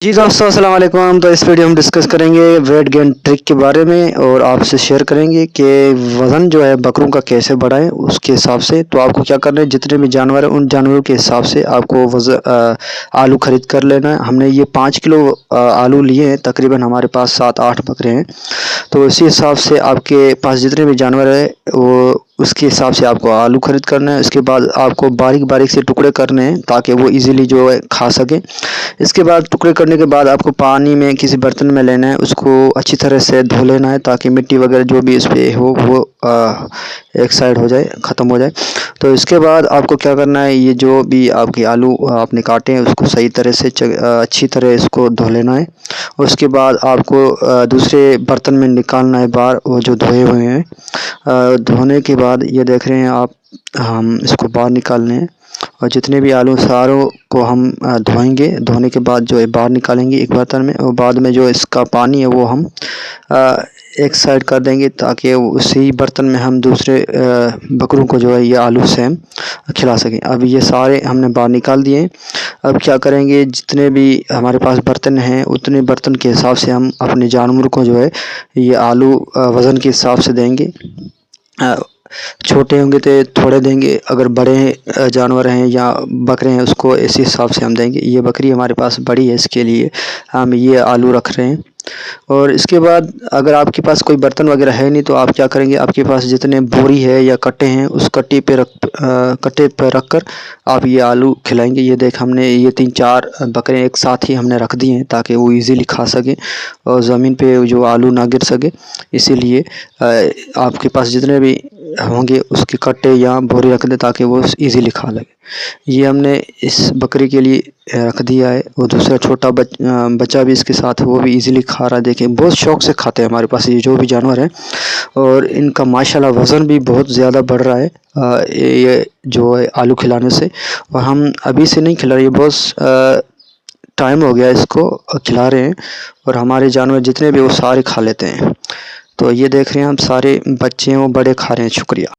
जी दोस्तों अस्सलाम वालेकुम। तो इस वीडियो में डिस्कस करेंगे वेट गेन ट्रिक के बारे में और आपसे शेयर करेंगे कि वज़न जो है बकरों का कैसे बढ़ाएं उसके हिसाब से। तो आपको क्या करना है, जितने भी जानवर हैं उन जानवरों के हिसाब से आपको आलू ख़रीद कर लेना है। हमने ये 5 किलो आलू लिए हैं, तकरीबन हमारे पास 7-8 बकरे हैं। तो इसी हिसाब से आपके पास जितने भी जानवर हैं वो उसके हिसाब से आपको आलू ख़रीद करना है। इसके बाद आपको बारीक-बारीक से टुकड़े करने हैं ताकि वो ईज़िली जो है खा सकें। इसके बाद टुकड़े करने के बाद आपको पानी में किसी बर्तन में लेना है, उसको अच्छी तरह से धो लेना है ताकि मिट्टी वगैरह जो भी इस पे हो वो एक साइड हो जाए, ख़त्म हो जाए। तो इसके बाद आपको क्या करना है, ये जो भी आपके आलू आपने काटे हैं उसको सही तरह से अच्छी तरह इसको धो लेना है। उसके बाद आपको दूसरे बर्तन में निकालना है बाहर वो जो धोए हुए हैं। धोने के बाद ये देख रहे हैं आप, हम इसको बाहर निकालने हैं और जितने भी आलू सारों को हम धोएंगे। धोने के बाद जो है बाहर निकालेंगे एक बर्तन में और बाद में जो इसका पानी है वो हम एक साइड कर देंगे ताकि उसी बर्तन में हम दूसरे बकरों को जो है ये आलू सेम खिला सकें। अब ये सारे हमने बाहर निकाल दिए। अब क्या करेंगे, जितने भी हमारे पास बर्तन हैं उतने बर्तन के हिसाब से हम अपने जानवर को जो है ये आलू वज़न के हिसाब से देंगे। छोटे होंगे तो थोड़े देंगे, अगर बड़े जानवर हैं या बकरे हैं उसको इसी हिसाब से हम देंगे। ये बकरी हमारे पास बड़ी है, इसके लिए हम ये आलू रख रहे हैं। और इसके बाद अगर आपके पास कोई बर्तन वगैरह है नहीं तो आप क्या करेंगे, आपके पास जितने बोरी है या कट्टे हैं उस कट्टे पे रख कर आप ये आलू खिलाएंगे। ये देख हमने ये 3-4 बकरे एक साथ ही हमने रख दिए हैं ताकि वो इजीली खा सकें और ज़मीन पे जो आलू ना गिर सके। इसीलिए आपके पास जितने भी होंगे उसके कट्टे या बोरी रख दें ताकि वो इजीली खा लगे। ये हमने इस बकरी के लिए रख दिया है और दूसरा छोटा बच्चा भी इसके साथ वो भी इजीली खा रहा है। देखें बहुत शौक़ से खाते हैं हमारे पास ये जो भी जानवर हैं और इनका माशाल्लाह वज़न भी बहुत ज़्यादा बढ़ रहा है ये जो है आलू खिलाने से। और हम अभी से नहीं खिला रहे, ये बहुत टाइम हो गया इसको खिला रहे हैं और हमारे जानवर जितने भी वो सारे खा लेते हैं। तो ये देख रहे हैं हम सारे बच्चे हैं वो बड़े खा रहे हैं। शुक्रिया।